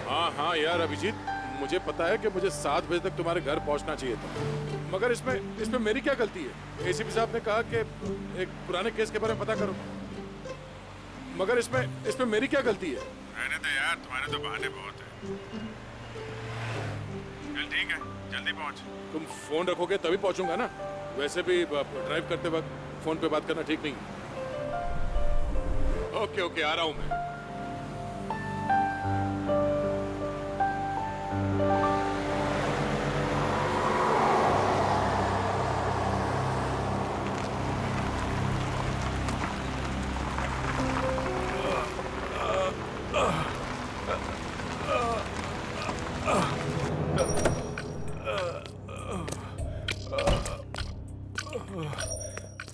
हाँ हाँ यार अभिजीत, मुझे पता है कि मुझे 7 बजे तक तुम्हारे घर पहुंचना चाहिए था, मगर इसमें मेरी क्या गलती है? एसीपी साहब ने कहा कि एक पुराने केस के बारे में पता करो, मगर इसमें मेरी क्या गलती है? रहने दे यार, तुम्हारे तो बहाने बहुत है। चल ठीक है, जल्दी पहुंच। तुम फोन रखोगे तभी पहुंचूंगा ना, वैसे भी ड्राइव करते वक्त फोन पे बात करना ठीक नहीं है। ओके ओके, आ रहा हूं मैं।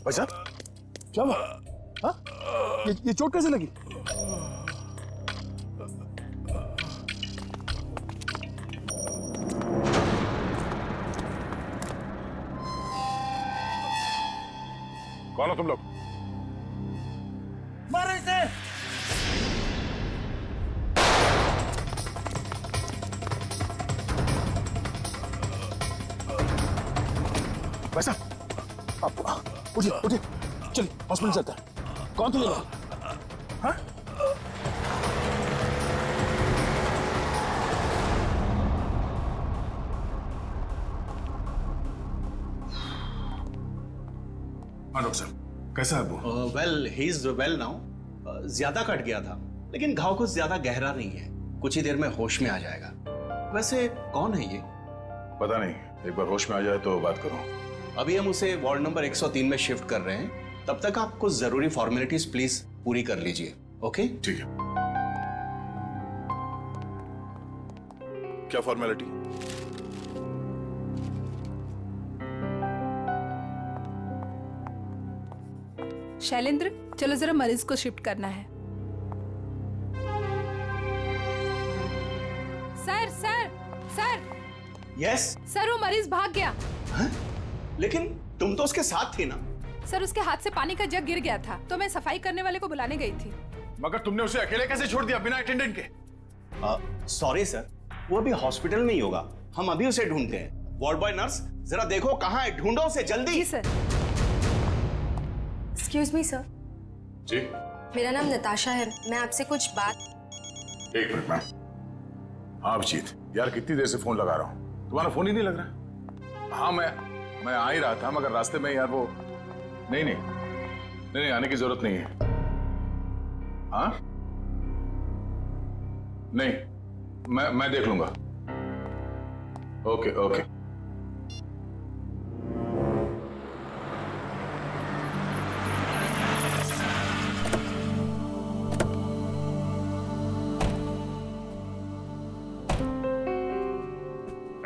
भाई साहब क्या हुआ? हाँ? ये चोट कैसे लगी? कौन हो तुम लोग? मारो इसे! भाई साहब उठिए उठिए, चलिए हॉस्पिटल चलते हैं। कौन थे ये लोग? हाँ? डॉक्टर साहब कैसा है वो? Well he is well now. ज्यादा कट गया था, लेकिन घाव कुछ ज्यादा गहरा नहीं है, कुछ ही देर में होश में आ जाएगा। वैसे कौन है ये? पता नहीं, एक बार होश में आ जाए तो बात करो। अभी हम उसे वार्ड नंबर 103 में शिफ्ट कर रहे हैं, तब तक आप कुछ जरूरी फॉर्मेलिटीज प्लीज पूरी कर लीजिए। ओके? ठीक है। क्या फॉर्मेलिटी? शैलेंद्र, चलो जरा मरीज को शिफ्ट करना है। Sir sir sir yes sir, वो मरीज भाग गया। लेकिन तुम तो उसके साथ थी ना? सर, उसके हाथ से पानी का जग गिर गया था, तो मैं सफाई करने वाले को बुलाने गई थी। मगर तुमने उसे अकेले कैसे छोड़ दिया बिना अटेंडेंट के? सॉरी सर, वो अभी हॉस्पिटल में ही होगा, हम अभी उसे ढूंढते हैं। वार्ड बॉय नर्स, जरा देखो कहाँ है, ढूंढो उसे जल्दी। जी सर। एक्सक्यूज मी सर, जी मेरा नाम नताशा है, मैं आपसे कुछ बात। एक मिनट मैम। हाँ अभिजीत, यार कितनी देर से फोन लगा रहा हूँ, तुम्हारा फोन ही नहीं लग रहा। हाँ मैं आ ही रहा था, मगर रास्ते में यार वो नहीं आने की जरूरत नहीं है। हाँ नहीं, मैं देख लूंगा। Okay okay.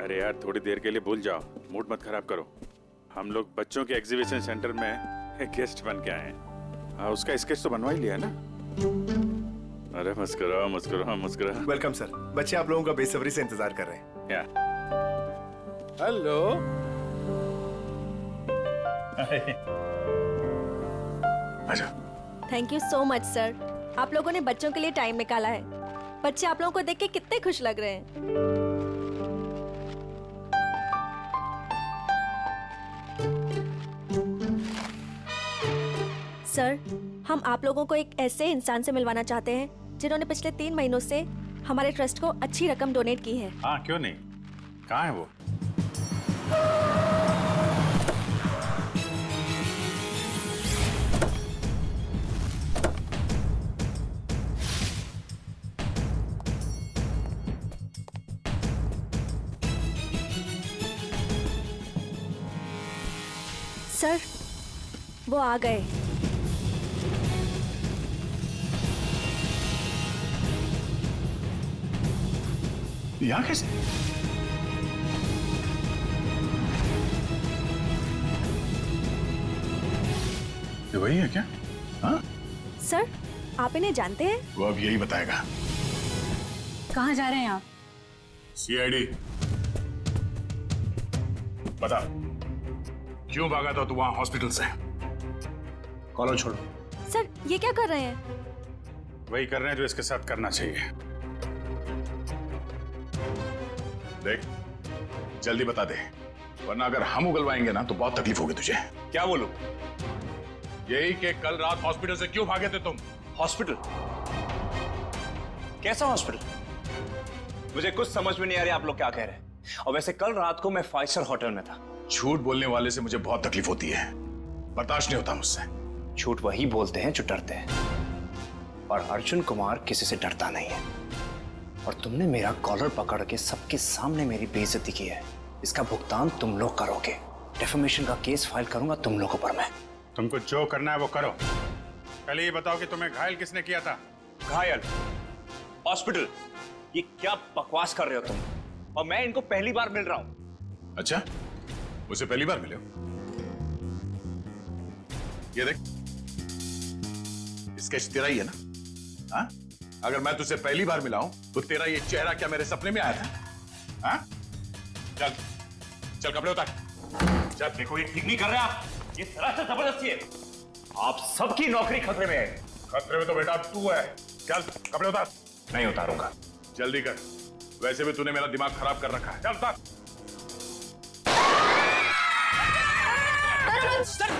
अरे यार, थोड़ी देर के लिए भूल जाओ, मूड मत खराब करो। हम लोग बच्चों के एग्जीबिशन सेंटर में गेस्ट बन के आए हैं। हाँ, उसका स्केच तो बनवा ही लिया है ना? अरे मुस्कुराओ मुस्कुराओ मुस्कुराओ। वेलकम सर, बच्चे आप लोगों का बेसब्री से इंतजार कर रहे हैं। या हेलो। अच्छा, thank you so much sir, आप लोगों ने बच्चों के लिए टाइम निकाला है। बच्चे आप लोगों को देख के कितने खुश लग रहे हैं। सर, हम आप लोगों को एक ऐसे इंसान से मिलवाना चाहते हैं जिन्होंने पिछले 3 महीनों से हमारे ट्रस्ट को अच्छी रकम डोनेट की है। हाँ, क्यों नहीं, कहाँ है वो? सर, वो आ गए। यहाँ कैसे? ये वही है क्या? हाँ? सर, आप इन्हें जानते हैं? वो अब यही बताएगा। कहाँ जा रहे हैं आप? सीआईडी, बता क्यों भागा था तू वहां हॉस्पिटल से? कॉलर छोड़ो। सर, ये क्या कर रहे हैं? वही कर रहे हैं जो इसके साथ करना चाहिए। देख, जल्दी बता दे, वरना अगर हम उगलवाएंगे ना तो बहुत तकलीफ होगी तुझे। क्या बोलूं? यही कि कल रात हॉस्पिटल से क्यों भागे थे तुम? हॉस्पिटल? कैसा हॉस्पिटल? मुझे कुछ समझ में नहीं आ रहा आप लोग क्या कह रहे हैं। और वैसे कल रात को मैं 5 स्टार होटल में था। झूठ बोलने वाले से मुझे बहुत तकलीफ होती है, बर्दाश्त नहीं होता मुझसे। झूठ वही बोलते हैं जो डरते हैं, और अर्जुन कुमार किसी से डरता नहीं है। और तुमने मेरा कॉलर पकड़ के सबके सामने मेरी बेइज्जती की है, इसका भुगतान तुम लोग करोगे। डेफेमेशन का केस फाइल करूंगा तुम लोगों पर मैं। तुमको जो करना है वो करो। पहले ये बताओ कि तुम्हें घायल किसने किया था? घायल? हॉस्पिटल? ये क्या बकवास कर रहे हो तुम? और मैं इनको पहली बार मिल रहा हूं। अच्छा, मुझसे पहली बार मिले हो? ये देख, स्केच तेरा ही है ना? हाँ? अगर मैं तुझसे पहली बार मिला हूं तो तेरा ये चेहरा क्या मेरे सपने में आया था? हाँ? चल चल कपड़े उतार। जब देखो ये ठीक नहीं कर रहे आप, ये सरासर जबरदस्ती है। आप सबकी नौकरी खतरे में है। खतरे में तो बेटा तू है। चल कपड़े उतार। नहीं उतारूंगा। जल्दी कर, वैसे भी तूने मेरा दिमाग खराब कर रखा है। चल उतार। सर,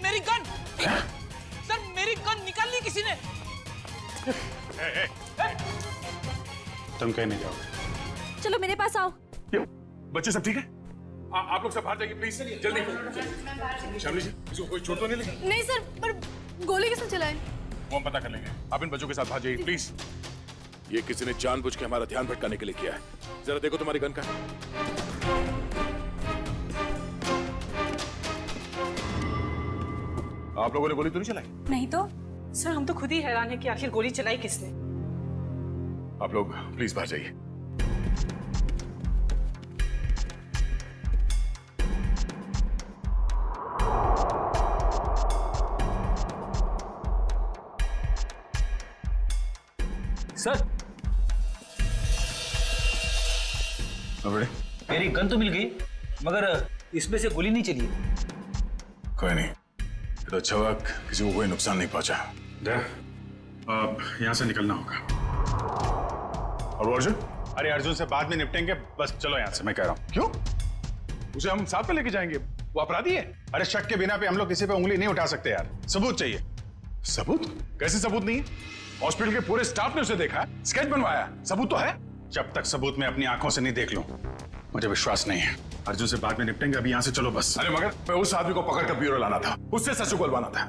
मेरी गन! क्या? सर, मेरी गन निकाल ली किसी ने। तुम कहीं नहीं जाओगे। चलो मेरे पास आओ। क्यों? बच्चे सब ठीक है? आप लोग सब बाहर जाइए प्लीज, जल्दी। शामली जी, इसको कोई चोट तो नहीं लगी? नहीं सर, पर गोली किसने चलाई? वो हम पता कर लेंगे। आप इन बच्चों के साथ बाहर जाइए प्लीज। ये किसी ने जानबूझ के हमारा ध्यान भटकाने के लिए किया है। जरा देखो तुम्हारी गन का। आप लोगों ने गोली तो नहीं चलाई? नहीं तो। सर, हम तो खुद ही हैरान है कि आखिर गोली चलाई किसने। आप लोग प्लीज बाहर जाइए। सर, बड़े, मेरी गन तो मिल गई, मगर इसमें से गोली नहीं चली। कोई नहीं, ये तो अच्छा हुआ किसी को कोई नुकसान नहीं पहुंचा। अब यहाँ से निकलना होगा। और वो अर्जुन? अरे अर्जुन से बाद में निपटेंगे, बस चलो यहाँ से, मैं कह रहा हूँ। क्यों? उसे हम साथ में लेके जाएंगे, वो अपराधी है। अरे शक के बिना पे हम लोग किसी पे उंगली नहीं उठा सकते यार, सबूत चाहिए। सबूत? कैसे सबूत नहीं है? हॉस्पिटल के पूरे स्टाफ ने उसे देखा, स्केच बनवाया, सबूत तो है। जब तक सबूत मैं अपनी आंखों से नहीं देख लूं, मुझे विश्वास नहीं है। अर्जुन से बाद में निपटेंगे, अभी यहाँ से चलो बस। अरे मगर मैं उस आदमी को पकड़कर ब्यूरो लाना था, उससे सच उगलवाना था।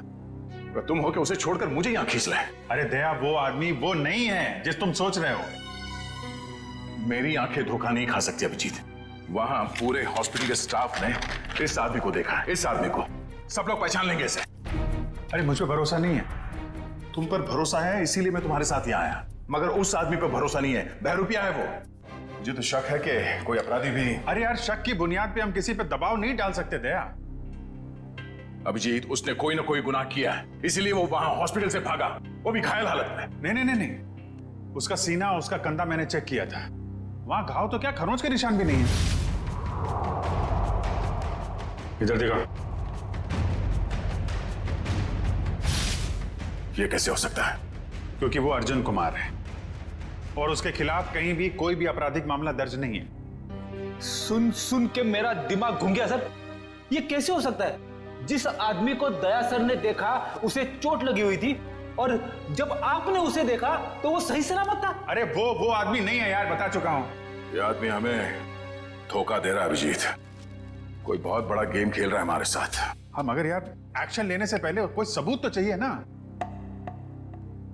अगर तुम हो के उसे छोड़कर मुझे यहाँ खींच लाए। अरे दया, वो आदमी वो नहीं है जिस तुम सोच रहे हो। मेरी आंखें धोखा नहीं खा सकती अभिजीत। वहां पूरे हॉस्पिटल के स्टाफ ने इस आदमी को देखा, इस आदमी को सब लोग पहचान लेंगे इसे। अरे मुझ पर भरोसा नहीं है। तुम पर भरोसा है इसीलिए मैं तुम्हारे साथ यहाँ आया, मगर उस आदमी पर भरोसा नहीं है, बहरूपिया है वो। मुझे तो शक है कि कोई अपराधी भी। अरे यार, शक की बुनियाद पे हम किसी पे दबाव नहीं डाल सकते दया। अभिजीत, उसने कोई ना कोई गुनाह किया है, इसीलिए वो वहां हॉस्पिटल से भागा, वो भी घायल हालत में। नहीं नहीं नहीं नहीं, उसका सीना, उसका कंधा मैंने चेक किया था, वहां घाव तो क्या खरोंच के निशान भी नहीं है। इधर देखो। ये कैसे हो सकता है? क्योंकि वो अर्जुन कुमार है और उसके खिलाफ कहीं भी कोई भी आपराधिक मामला दर्ज नहीं है। सुन सुन के मेरा दिमाग घूम गया सर। ये कैसे हो सकता है? जिस आदमी को दया सर ने देखा उसे चोट लगी हुई थी, और जब आपने उसे देखा तो वो सही सलामत था। अरे वो आदमी नहीं है यार, बता चुका हूं। ये आदमी हमें धोखा दे रहा है अभिजीत, कोई बहुत बड़ा गेम खेल रहा है हमारे साथ। हाँ, मगर यार एक्शन लेने से पहले कोई सबूत तो चाहिए ना।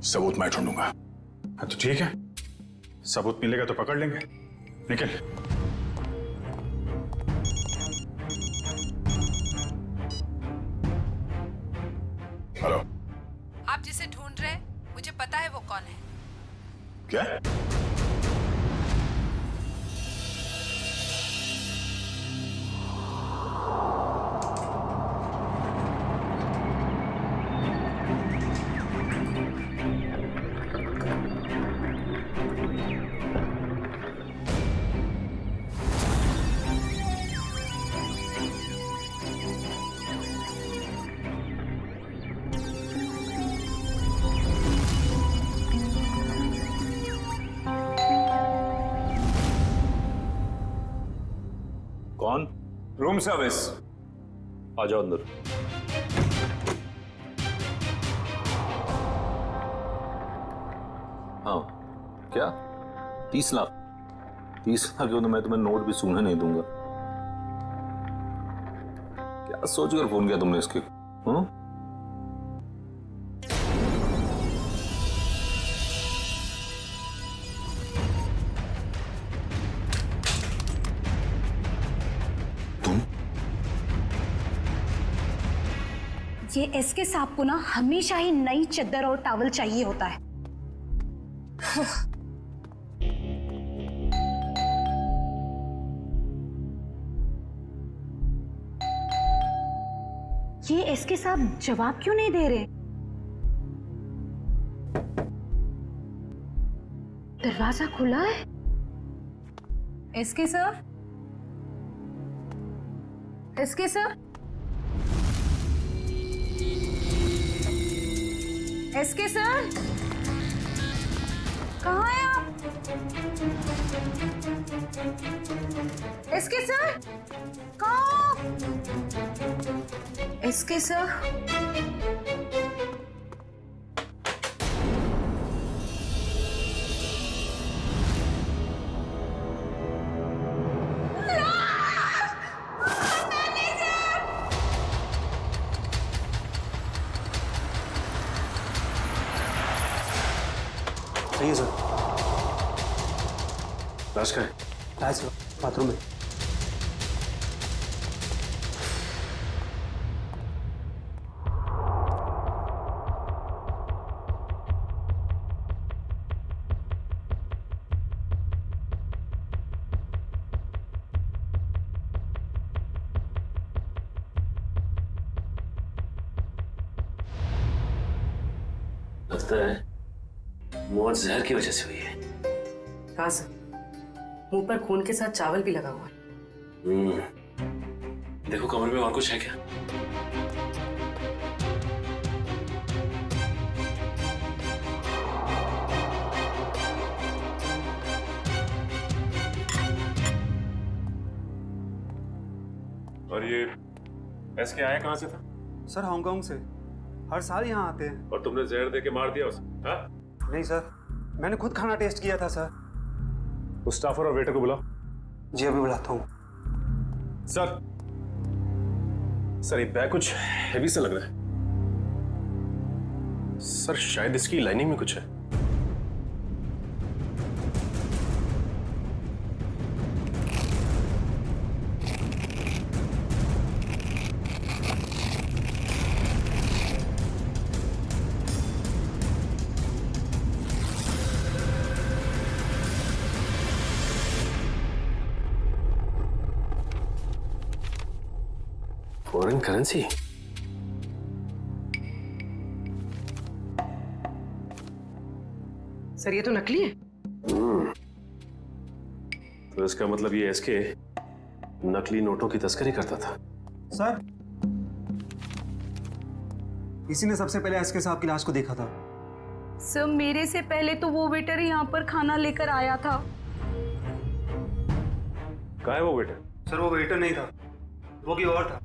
सबूत मैं ढूंढूंगा। हाँ तो ठीक है, सबूत मिलेगा तो पकड़ लेंगे। निकल। हेलो, आप जिसे ढूंढ रहे हैं, मुझे पता है वो कौन है। क्या? कौन? Room service. आ जाओ अंदर। हाँ क्या? 30 लाख? 30 लाख हो तो मैं तुम्हें नोट भी सूंघने नहीं दूंगा। क्या सोचकर फोन किया तुमने इसके? हाँ? ये एसके साहब को ना हमेशा ही नई चद्दर और टॉवल चाहिए होता है। ये एसके साहब जवाब क्यों नहीं दे रहे? दरवाजा खुला है। SK sir, SK sir, SK sir, कहाँ हैं आप? एसके सर, कहाँ? एसके सर, सही है सर। लाश का है? है सर, बाथरूम में। लगता है मौत जहर की वजह से हुई है। हाँ सर, मुंह पर खून के साथ चावल भी लगा हुआ है। देखो कमरे में और कुछ है क्या? और ये एसके आया कहाँ से था? सर हांगकांग से। हर साल यहाँ आते हैं। और तुमने जहर दे के मार दिया उसे? हाँ? नहीं सर, मैंने खुद खाना टेस्ट किया था सर। उस स्टाफर और वेटर को बुलाओ। जी अभी बुलाता हूँ। सर, सर ये बैग कुछ हेवी सा लग रहा है। सर शायद इसकी लाइनिंग में कुछ है। Foreign currency? सर ये तो नकली है। तो इसका मतलब ये एसके नकली नोटों की तस्करी करता था। सर, इसी ने सबसे पहले एसके साहब की लाश को देखा था। सर मेरे से पहले तो वो वेटर यहाँ पर खाना लेकर आया था। कहाँ है वो वेटर? सर वो वेटर नहीं था, वो कोई और था।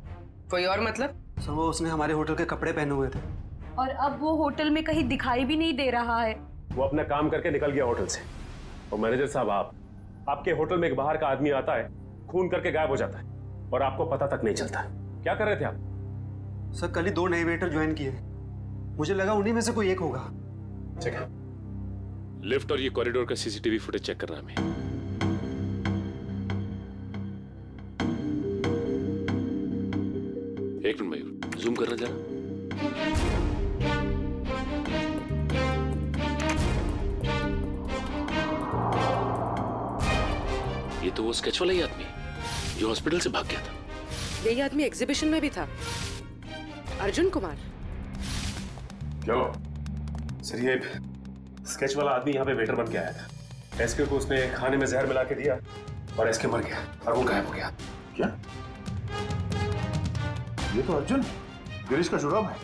कोई और मतलब? सर वो उसने हमारे होटल के कपड़े पहने हुए थे। और अब वो होटल में कहीं दिखाई भी नहीं दे रहा है। वो अपना काम करके निकल गया होटल से। और मैनेजर साहब, आपके होटल में एक बाहर का आदमी आता है, खून करके गायब हो जाता है और आपको पता तक नहीं चलता। क्या कर रहे थे आप? सर कल ही 2 नए वेटर ज्वाइन किए, मुझे लगा उन्हीं में से कोई एक होगा। ठीक है। लिफ्ट और ये कॉरिडोर का सीसीटीवी फुटेज चेक कर रहा हमें। एक मिनट मयूर, जूम करना जरा। ये तो वो स्केच वाला ही आदमी है जो हॉस्पिटल से भाग गया था। यही आदमी एग्जीबिशन में भी था, अर्जुन कुमार। क्या हुआ? सर ये स्केच वाला आदमी यहाँ पे वेटर बन के आया था। एसके को उसने खाने में जहर मिला के दिया और एसके मर गया और वो गायब हो गया। क्या? ये तो अर्जुन गिरीश का जुड़ाव है।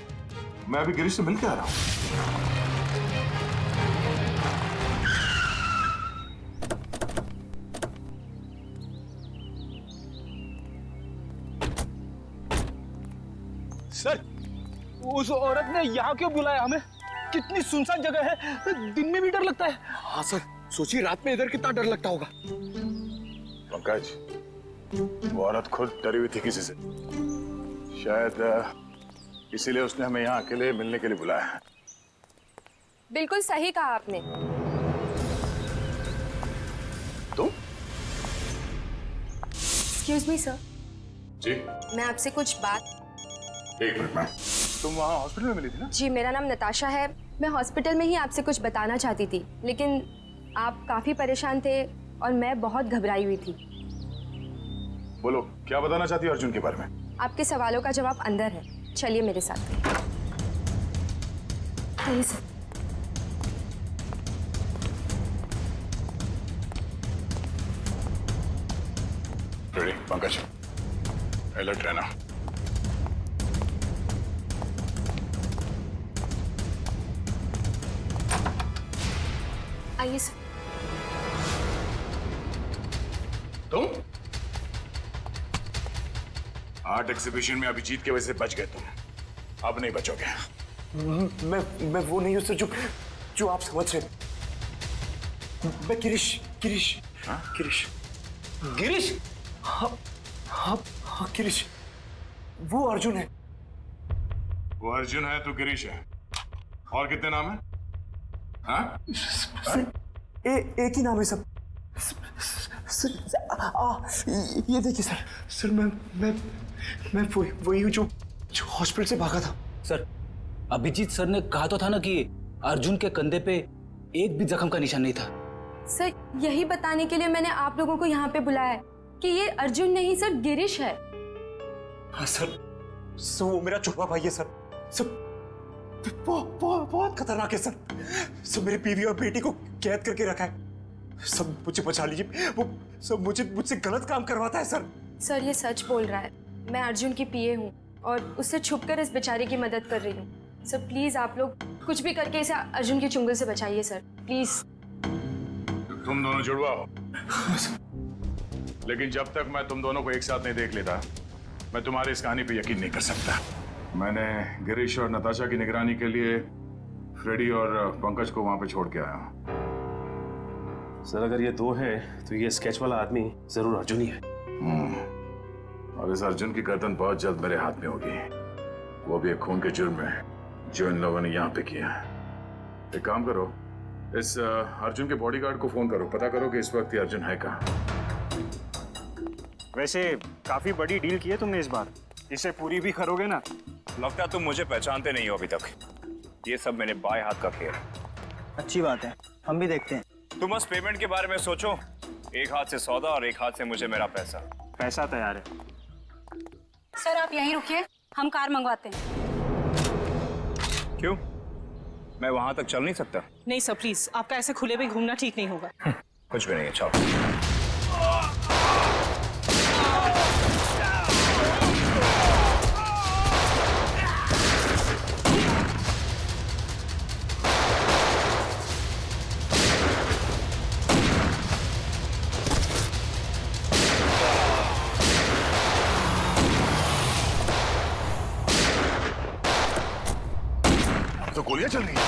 मैं अभी गिरीश से मिलके आ रहा हूँ। सर, उस औरत ने यहाँ क्यों बुलाया हमें? कितनी सुनसान जगह है, दिन में भी डर लगता है। हाँ सर, सोचिए रात में इधर कितना डर लगता होगा। पंकज, वो औरत खुद डरी हुई थी किसी से, शायद इसीलिए उसने हमें यहाँ अकेले मिलने के लिए बुलाया है। बिल्कुल सही कहा आपने। तुम? एक्सक्यूज मी सर, जी मैं आपसे कुछ बात। एक मिनट मैम, तुम वहाँ हॉस्पिटल में मिली थी ना? जी, मेरा नाम नताशा है। मैं हॉस्पिटल में ही आपसे कुछ बताना चाहती थी, लेकिन आप काफी परेशान थे और मैं बहुत घबराई हुई थी। बोलो, क्या बताना चाहती हो अर्जुन के बारे में? आपके सवालों का जवाब अंदर है, चलिए मेरे साथ। आइए सर। रेडी पंकज, अलर्ट रहना। आइए सर। तुम आर्ट एग्जीबिशन में अभिजीत की वजह से बच गए तुम, अब नहीं बचोगे। मैं वो नहीं हूँ सर जो आप समझ रहे। मैं गिरीश। हाँ? गिरीश। हाँ गिरीश, वो अर्जुन है। वो अर्जुन है, तू गिरीश है। और कितने नाम है? हाँ? एक ही नाम है सब। सर, ये देखिए सर, मैं वही हूँ जो हॉस्पिटल से भागा था। सर, अभिजीत सर ने कहा तो था ना कि अर्जुन के कंधे पे एक भी जख्म का निशान नहीं था। सर, यही बताने के लिए मैंने आप लोगों को यहाँ पे बुलाया है कि ये अर्जुन नहीं सर, गिरीश है। हाँ सर, वो मेरा छोटा भाई है सर। बहुत खतरनाक है सर। सब मेरी बीवी और बेटी को कैद करके रखा है। सब मुझे बचा लीजिए, वो सब मुझसे गलत काम करवाता है सर। सर, ये सच बोल रहा है। मैं अर्जुन की पीए हूँ और उससे छुपकर इस बेचारे की मदद कर रही हूँ। सर प्लीज आप लोग कुछ भी करके इसे अर्जुन के चुंगल से बचाइए सर, प्लीज। तुम दोनों जुड़वा हो, लेकिन जब तक मैं तुम दोनों को एक साथ नहीं देख लेता, मैं तुम्हारी इस कहानी पे यकीन नहीं कर सकता। मैंने गिरीश और नताशा की निगरानी के लिए फ्रेडी और पंकज को वहां पे छोड़ के आया हूं। सर, अगर ये दो हैं तो ये स्केच वाला आदमी जरूर अर्जुन ही है। और इस अर्जुन की गर्दन बहुत जल्द मेरे हाथ में होगी, वो भी एक खून के जुर्म में जो इन लोगों ने यहाँ पे किया है। एक काम करो, इस अर्जुन के बॉडीगार्ड को फोन करो, पता करो कि इस वक्त ये अर्जुन है कहाँ। वैसे काफी बड़ी डील की है तुमने इस बार, इसे पूरी भी करोगे ना? लगता तुम मुझे पहचानते नहीं हो अभी तक। ये सब मेरे बाएं हाथ का खेल है। अच्छी बात है, हम भी देखते हैं। तुम बस पेमेंट के बारे में सोचो, एक हाथ से सौदा और एक हाथ से मुझे मेरा पैसा। पैसा तैयार है। सर आप यहीं रुकिए, हम कार मंगवाते हैं। क्यों, मैं वहां तक चल नहीं सकता? नहीं सर प्लीज, आपका ऐसे खुले में घूमना ठीक नहीं होगा। कुछ भी नहीं है, चलो। तो गोलियां चल रही हैं।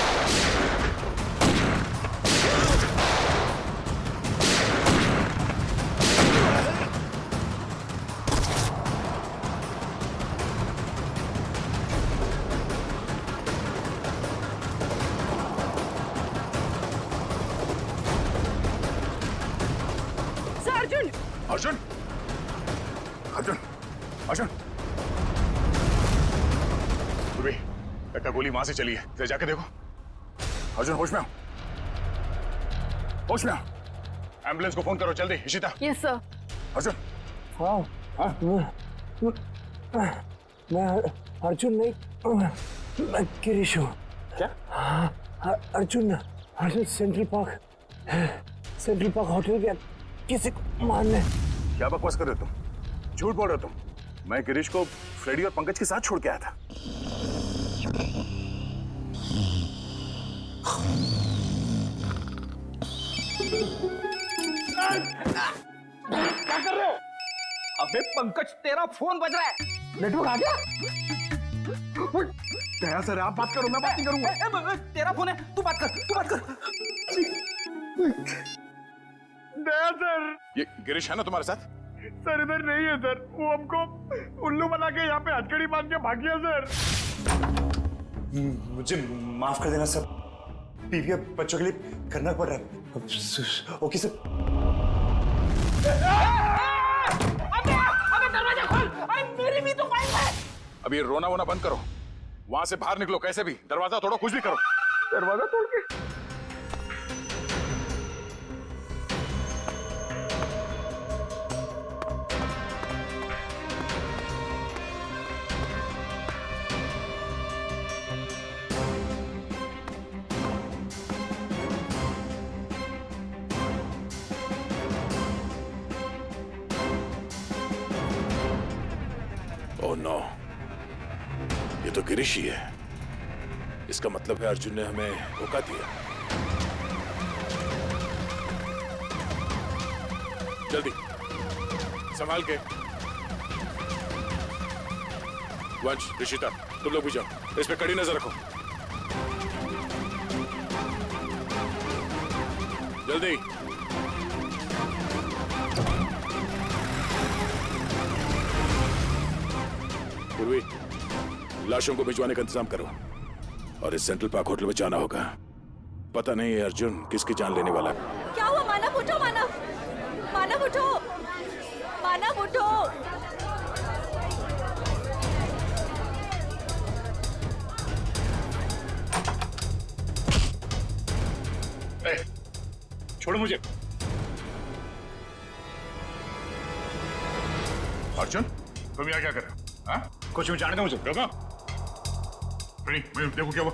अर्जुन! अर्जुन! अर्जुन! अर्जुन! एक गोली वहां से चली है, जाके देखो। अर्जुन होश में आओ, होश में आओ। एम्बुलेंस को फोन करो जल्दी, इशिता। Yes sir. अर्जुन! मैं अर्जुन नहीं, मैं गिरीश हूँ। क्या? अर्जुन सेंट्रल पार्क होटल गया किसी को मारने। क्या बकवास कर रहे हो तुम? झूठ बोल रहे हो तुम। मैं गिरीश को फ्रेडी और पंकज के साथ छोड़ के आया था। क्या कर रहे हो? अबे पंकज, तेरा फोन बज रहा है। नेटवर्क आ गया? दया सर आप बात करो, मैं बात नहीं करूंगा। तेरा फोन है, तू बात कर। दया सर। ये गिरीश है ना तुम्हारे साथ? सर इधर नहीं है सर, वो हमको उल्लू बना के यहाँ पे हथकड़ी बांध के भाग गया सर। मुझे माफ कर देना सर, बीवी और बच्चों के लिए करना पड़ रहा है। Okay sir. अबे दरवाजा खोल, अरे मेरी भी तो वाइफ है। अब ये रोना वोना बंद करो, वहां से बाहर निकलो कैसे भी, दरवाजा तोड़ो, कुछ भी करो। दरवाजा तोड़ के? ओह नो, ये तो गिरीश ही है। इसका मतलब है अर्जुन ने हमें धोखा दिया। जल्दी संभाल के। वंश, ऋषिता, तुम लोग भी जाओ, इस पे कड़ी नजर रखो। जल्दी। पूर्वी, लाशों को भिजवाने का इंतजाम करो और इस सेंट्रल पार्क होटल में जाना होगा। पता नहीं अर्जुन किसकी जान लेने वाला है। क्या हुआ? मानव उठो, मानव, मानव उठो, मानव उठो। छोड़ो मुझे। अर्जुन, तुम यहाँ क्या कर रहे हो? हाँ? कुछ भी जाने दो मुझे। रुको। देखो क्या हुआ।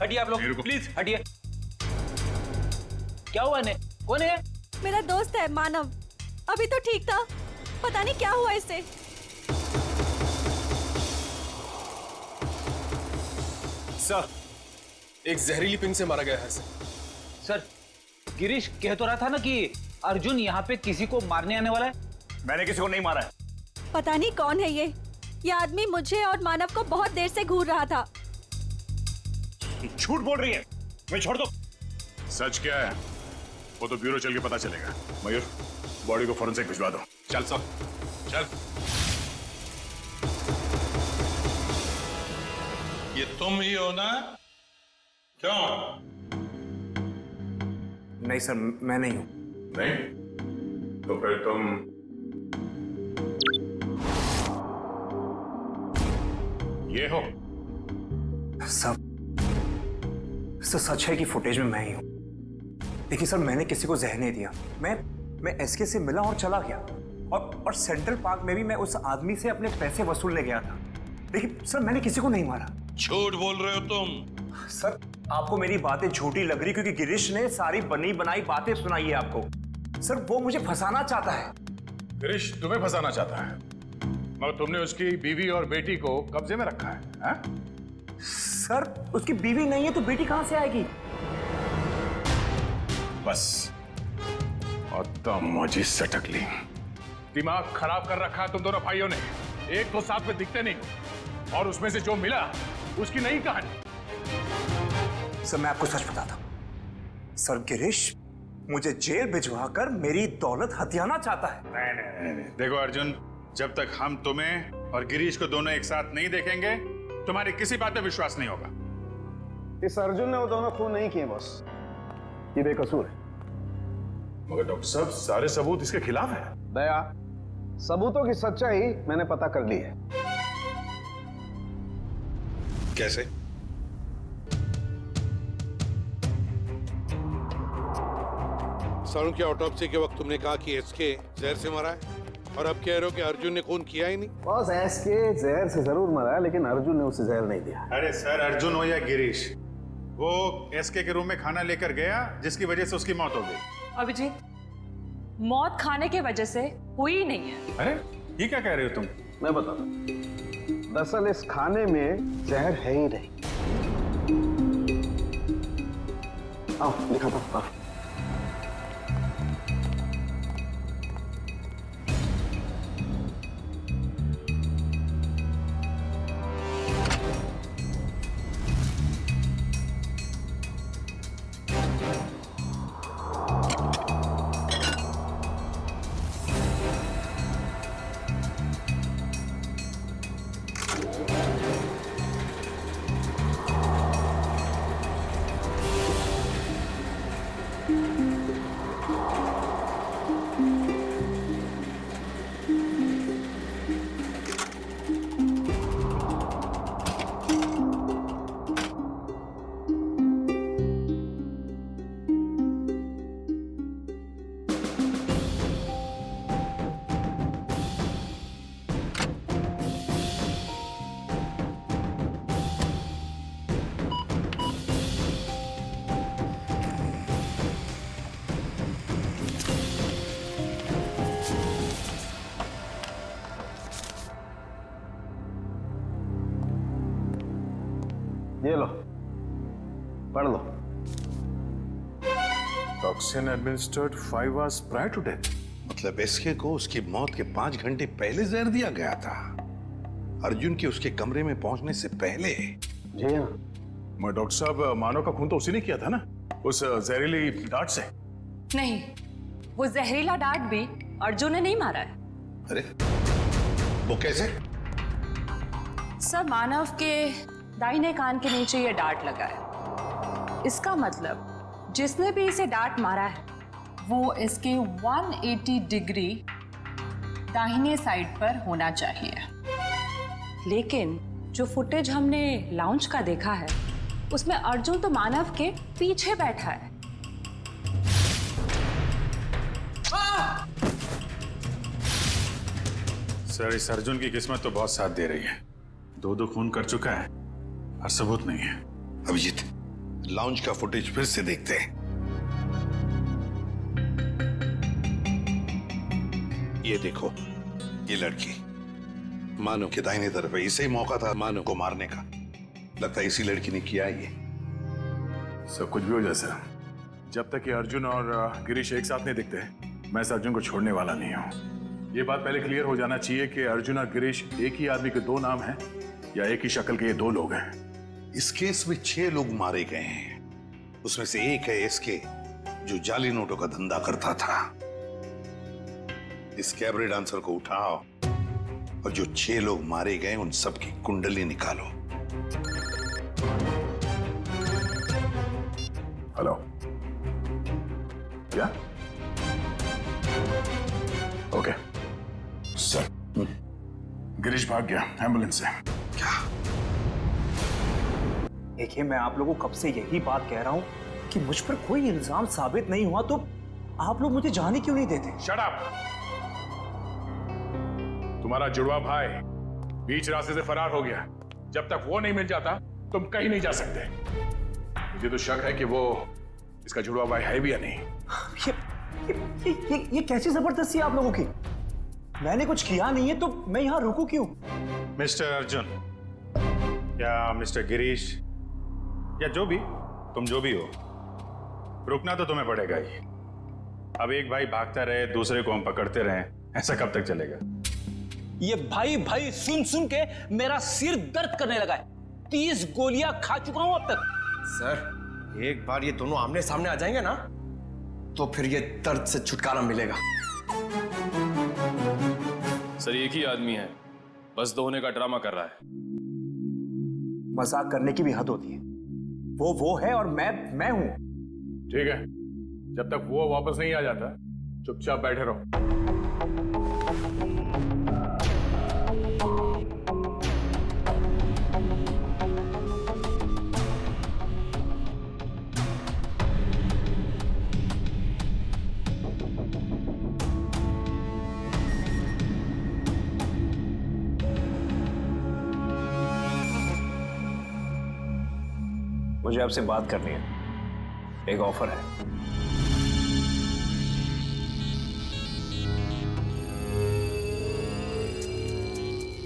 हटिए आप लोग, प्लीज हटिए। क्या हुआ ने? कौन है? मेरा दोस्त है मानव, अभी तो ठीक था, पता नहीं क्या हुआ इससे। सर, एक जहरीली पिंग से मारा गया है सर, गिरीश कह तो रहा था ना कि अर्जुन यहाँ पे किसी को मारने आने वाला है। मैंने किसी को नहीं मारा है। पता नहीं कौन है ये आदमी मुझे और मानव को बहुत देर से घूर रहा था। झूठ बोल रही है, मुझे छोड़ दो। सच क्या है वो तो ब्यूरो चल के पता चलेगा। मयूर, बॉडी को फॉरेंसिक भिजवा दो। चल सब, चल। ये तुम ही हो ना? क्यों? नहीं सर, मैं नहीं हूं। नहीं? तो फिर तुम ये हो? सब सच है कि फुटेज में मैं ही हूं, लेकिन सर मैंने किसी को जहर नहीं दिया। मैं एसके से मिला और चला गया, और सेंट्रल पार्क में भी मैं उस आदमी से अपने पैसे वसूलने गया था, लेकिन सर मैंने किसी को नहीं मारा। झूठ बोल रहे हो तुम। सर आपको मेरी बातें झूठी लग रही क्योंकि गिरीश ने सारी बनी बनाई बातें सुनाई है आपको। सर वो मुझे फंसाना चाहता है। गिरीश तुम्हें फंसाना चाहता है, मगर तुमने उसकी बीवी और बेटी को कब्जे में रखा है, हा? सर उसकी बीवी नहीं है तो बेटी कहां से आएगी? बस और तमाजी सटक ली। दिमाग खराब कर रखा है तुम दोनों भाइयों ने। एक तो साथ में दिखते नहीं, और उसमें से जो मिला उसकी नई कहानी। सर मैं आपको सच बताता हूं, सर गिरीश मुझे जेल भिजवा कर मेरी दौलत हथियाना चाहता है। नहीं। देखो अर्जुन, जब तक हम तुम्हें और गिरीश को दोनों एक साथ नहीं देखेंगे, तुम्हारी किसी बात पे विश्वास नहीं होगा। इस अर्जुन ने वो दोनों खून नहीं किए बॉस, ये बेकसूर है। मगर डॉक्टर साहब सारे सबूत इसके खिलाफ है। दया, सबूतों की सच्चाई मैंने पता कर ली है। कैसे? सारुण की ऑटोप्सी के वक्त तुमने कहा कि एसके जहर से मरा है, और अब कह रहे हो कि अर्जुन ने खून किया ही नहीं। बॉस एसके जहर से जरूर मरा है, लेकिन अर्जुन ने उसे जहर नहीं दिया। अरे सर, अर्जुन हो या गिरीश, वो एसके के रूम में खाना लेकर गया जिसकी वजह से उसकी मौत हो गई। अभिजीत, मौत खाने की वजह से हुई नहीं है। अरे ये क्या कह रहे हो तुम? मैं बताता हूं, दरअसल इस खाने में जहर है ही नहीं। आओ दिखाता हूं। ये लो, पढ़ लो। Toxin administered 5 hours prior to death। मतलब एसके को उसकी मौत के 5 घंटे पहले जहर दिया गया था, अर्जुन के उसके कमरे में पहुंचने से पहले। जी हाँ। मैं डॉक्टर साहब, मानव का खून तो उसी ने किया था ना, उस जहरीली डांट से। नहीं, वो जहरीला डांट भी अर्जुन ने नहीं मारा है। अरे वो कैसे? सर, मानव के दाहिने कान के नीचे ये डांट लगा है। इसका मतलब जिसने भी इसे डांट मारा है वो इसके 180 डिग्री दाहिने साइड पर होना चाहिए। लेकिन जो फुटेज हमने लाउंज का देखा है उसमें अर्जुन तो मानव के पीछे बैठा है। सर, इस अर्जुन की किस्मत तो बहुत साथ दे रही है। 2 खून कर चुका है और सबूत नहीं है। अभिजीत, लाउंज का फुटेज फिर से देखते हैं। ये देखो, ये लड़की मानव के दाहिने तरफ है। इसे ही मौका था मानव को मारने का। लगता है इसी लड़की ने किया ये। सब कुछ भी हो जाए सर, जब तक ये अर्जुन और गिरीश एक साथ नहीं दिखते, मैं इस अर्जुन को छोड़ने वाला नहीं हूँ। ये बात पहले क्लियर हो जाना चाहिए कि अर्जुन और गिरीश एक ही आदमी के 2 नाम हैं या एक ही शक्ल के ये 2 लोग हैं। इस केस में 6 लोग मारे गए हैं। उसमें से एक है एसके, जो जाली नोटों का धंधा करता था। इस कैबरे डांसर को उठाओ और जो 6 लोग मारे गए उन सब की कुंडली निकालो। हेलो, क्या? ओके सर, गिरीश भाग गया एम्बुलेंस से। देखिए, मैं आप लोगों को कब से यही बात कह रहा हूं कि मुझ पर कोई इल्जाम साबित नहीं हुआ तो आप लोग मुझे जाने क्यों नहीं देते? Shut up! तुम्हारा जुड़वा भाई बीच रास्ते से फरार हो गया। जब तक वो नहीं मिल जाता तुम कहीं नहीं जा सकते। मुझे तो शक है कि वो इसका जुड़वा भाई है भी या नहीं। ये कैसी जबरदस्ती है आप लोगों की? मैंने कुछ किया नहीं है तो मैं यहाँ रुकूं क्यों? मिस्टर अर्जुन या मिस्टर गिरीश या जो भी, तुम जो भी हो, रुकना तो तुम्हें पड़ेगा ही। अब एक भाई भागता रहे, दूसरे को हम पकड़ते रहे, ऐसा कब तक चलेगा? ये भाई भाई सुन सुन के मेरा सिर दर्द करने लगा है। 30 गोलियां खा चुका हूं अब तक। सर, एक बार ये दोनों आमने सामने आ जाएंगे ना तो फिर ये दर्द से छुटकारा मिलेगा। सर, एक ही आदमी है, बस 2 होने का ड्रामा कर रहा है। मजाक करने की भी हद होती है। वो है और मैं हूं। ठीक है, जब तक वो वापस नहीं आ जाता चुपचाप बैठे रहो। मुझे आपसे बात करनी है, एक ऑफर है।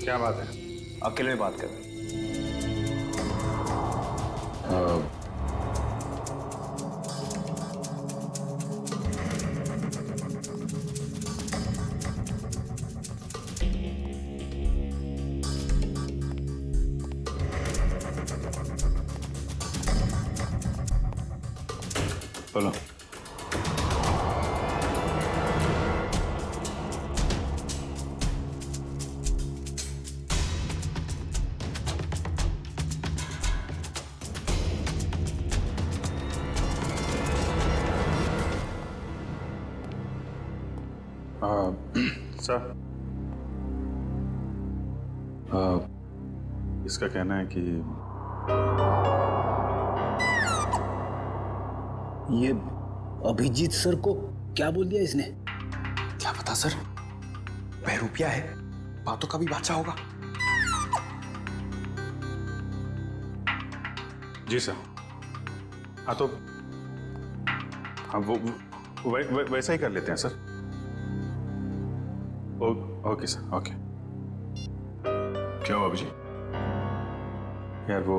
क्या बात है? अकेले में बात कर। बोलो। सर, इसका कहना है कि ये अभिजीत सर को क्या बोल दिया इसने? क्या पता सर, बहरूपिया है, बातों का भी बादशाह होगा। जी सर। हाँ तो हाँ वो वैसा ही कर लेते हैं सर। Okay sir, okay. क्या हुआ अभिजीत? यार वो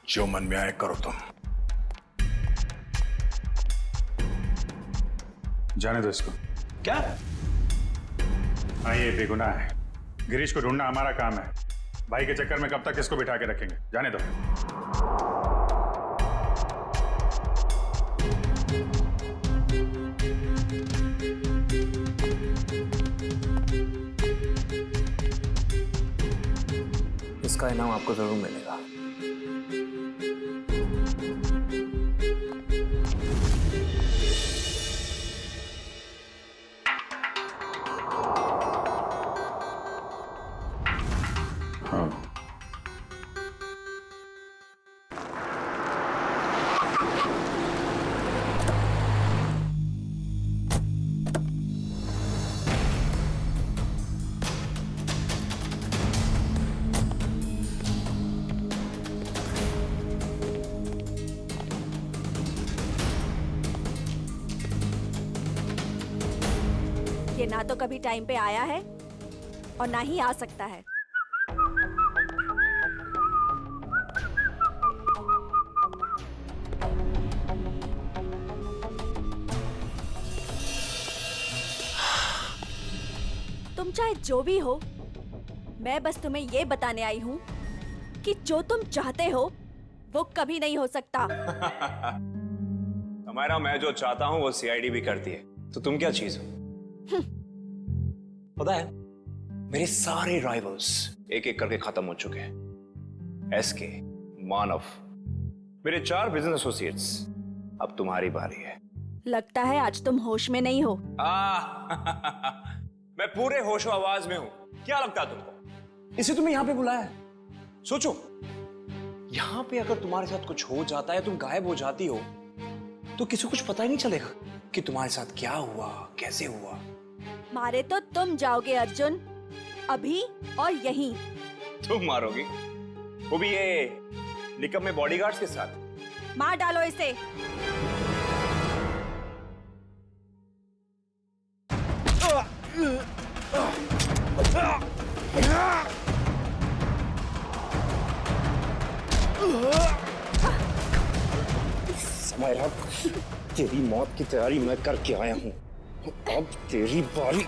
जो मन में आए करो तुम। जाने दो इसको। क्या? हाँ, ये बेगुनाह है। गिरीश को ढूंढना हमारा काम है। भाई के चक्कर में कब तक इसको बिठा के रखेंगे? जाने दो। इसका इनाम आपको जरूर मिलेगा। ये ना तो कभी टाइम पे आया है और ना ही आ सकता है। तुम चाहे जो भी हो, मैं बस तुम्हें ये बताने आई हूँ कि जो तुम चाहते हो वो कभी नहीं हो सकता। हमारा मैं जो चाहता हूँ वो सीआईडी भी करती है, तो तुम क्या चीज हो? पता है, मेरे सारे राइवल्स एक एक करके खत्म हो चुके हैं। एसके, मानव, मेरे 4 बिजनेस एसोसिएट्स। अब तुम्हारी बारी है। लगता है आज तुम होश में नहीं हो। मैं पूरे होशो आवाज में हूँ। क्या लगता है तुमको? इसे तुम्हें यहां पे बुलाया है। सोचो, यहां पे अगर तुम्हारे साथ कुछ हो जाता है, तुम गायब हो जाती हो, तो किसी को कुछ पता ही नहीं चलेगा कि तुम्हारे साथ क्या हुआ, कैसे हुआ। मारे तो तुम जाओगे अर्जुन, अभी और यहीं। तुम मारोगी? वो भी ये निकम्मे बॉडीगार्ड्स के साथ? मार डालो इसे। समायरा, तेरी मौत की तैयारी मैं करके आया हूं। अब तेरी बारी।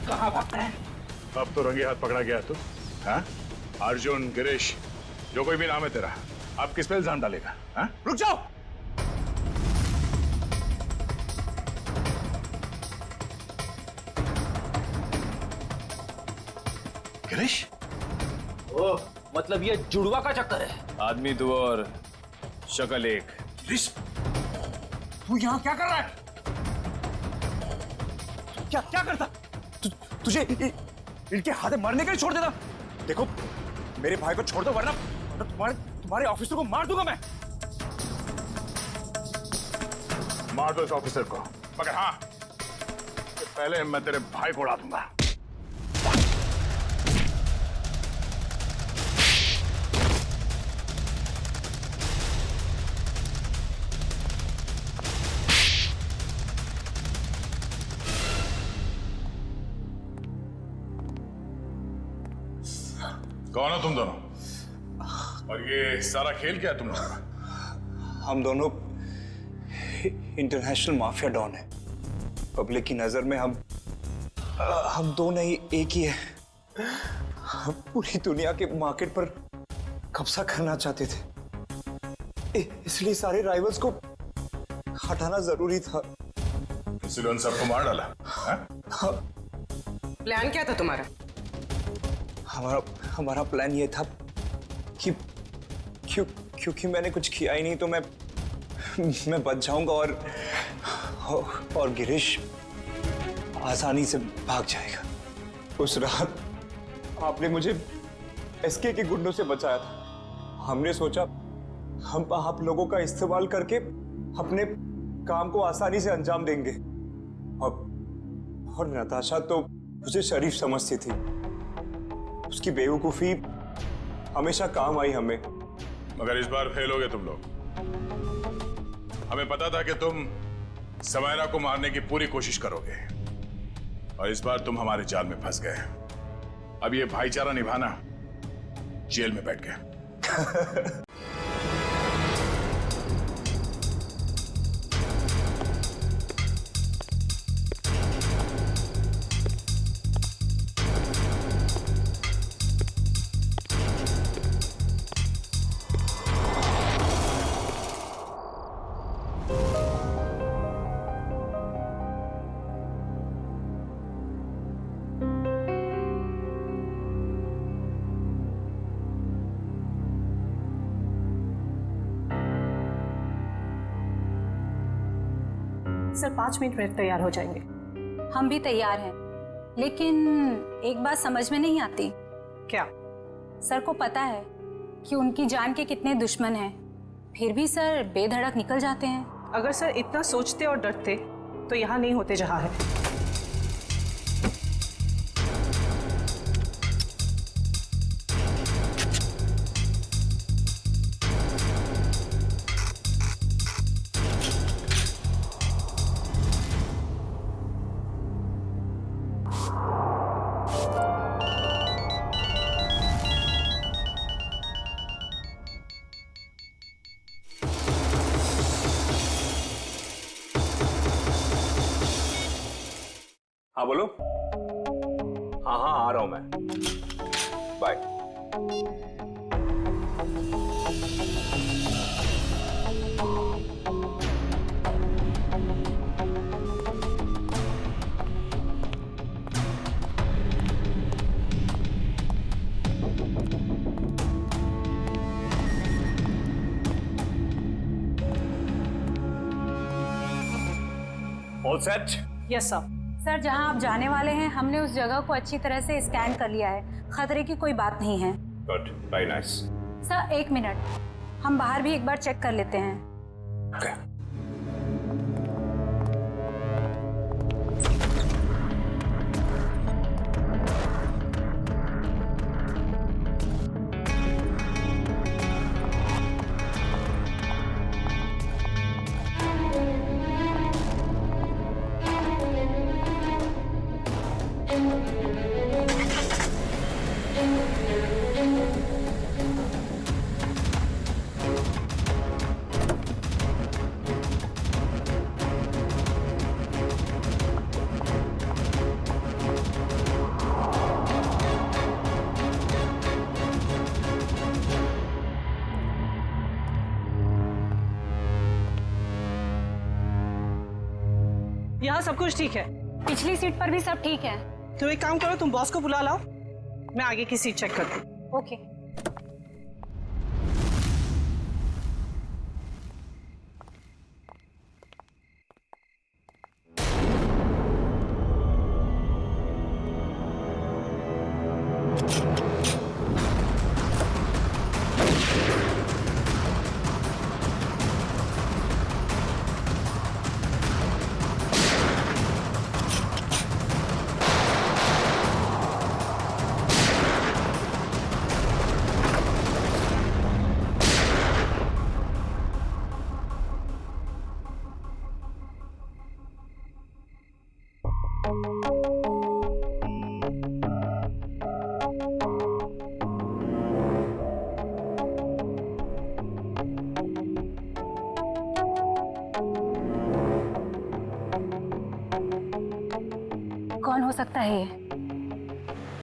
कहाँ भागता है? अब तो रंगे हाथ पकड़ा गया तू। हाँ? अर्जुन, गिरीश, जो कोई भी नाम है तेरा, अब किस पे इल्जाम डालेगा? हाँ? रुक जाओ। गिरीश? ओह, मतलब ये जुड़वा का चक्कर है। आदमी दो और शक्ल एक। गिरीश, तू यहाँ क्या कर रहा है? क्या करता? तुझे इनके हाथे मरने के लिए छोड़ देना? देखो, मेरे भाई को छोड़ दो, वरना तुम्हारे ऑफिसर को मार दूंगा मैं। मार दो इस ऑफिसर को, मगर हाँ, पहले मैं तेरे भाई को उड़ा दूंगा। कौन हो तुम दोनों? और ये सारा खेल क्या है तुम लोगों का? हम दोनों इंटरनेशनल माफिया डॉन हैं। पब्लिक की नजर में हम दो नहीं एक ही है। हम पूरी दुनिया के मार्केट पर कब्जा करना चाहते थे, इसलिए सारे राइवल्स को हटाना जरूरी था। इसलिए उन सबको मार डाला? प्लान क्या था तुम्हारा? हमारा प्लान ये था कि क्योंकि मैंने कुछ किया ही नहीं, तो मैं बच जाऊंगा और गिरीश आसानी से भाग जाएगा। उस रात आपने मुझे एसके के गुंडों से बचाया था। हमने सोचा हम आप लोगों का इस्तेमाल करके अपने काम को आसानी से अंजाम देंगे। और नताशा तो मुझे शरीफ समझती थी, उसकी बेवकूफी हमेशा काम आई हमें। मगर इस बार फेल हो गए तुम लोग। हमें पता था कि तुम समायरा को मारने की पूरी कोशिश करोगे और इस बार तुम हमारे जाल में फंस गए। अब ये भाईचारा निभाना जेल में बैठ गए। सर 5 मिनट में तैयार हो जाएंगे। हम भी तैयार हैं, लेकिन एक बात समझ में नहीं आती। क्या? सर को पता है कि उनकी जान के कितने दुश्मन हैं, फिर भी सर बेधड़क निकल जाते हैं। अगर सर इतना सोचते और डरते तो यहाँ नहीं होते जहाँ है। हाँ बोलो। हाँ हाँ आ रहा हूं मैं। Bye. All set? Yes sir. Sir जहां आप जाने वाले हैं हमने उस जगह को अच्छी तरह से स्कैन कर लिया है, खतरे की कोई बात नहीं है। Good, very nice. Sir 1 minute, हम बाहर भी एक बार चेक कर लेते हैं। Okay. यहाँ सब कुछ ठीक है। पिछली सीट पर भी सब ठीक है। तो एक काम करो, तुम बॉस को बुला लाओ, मैं आगे की सीट चेक करती हूँ। ओके। कौन हो सकता है ये?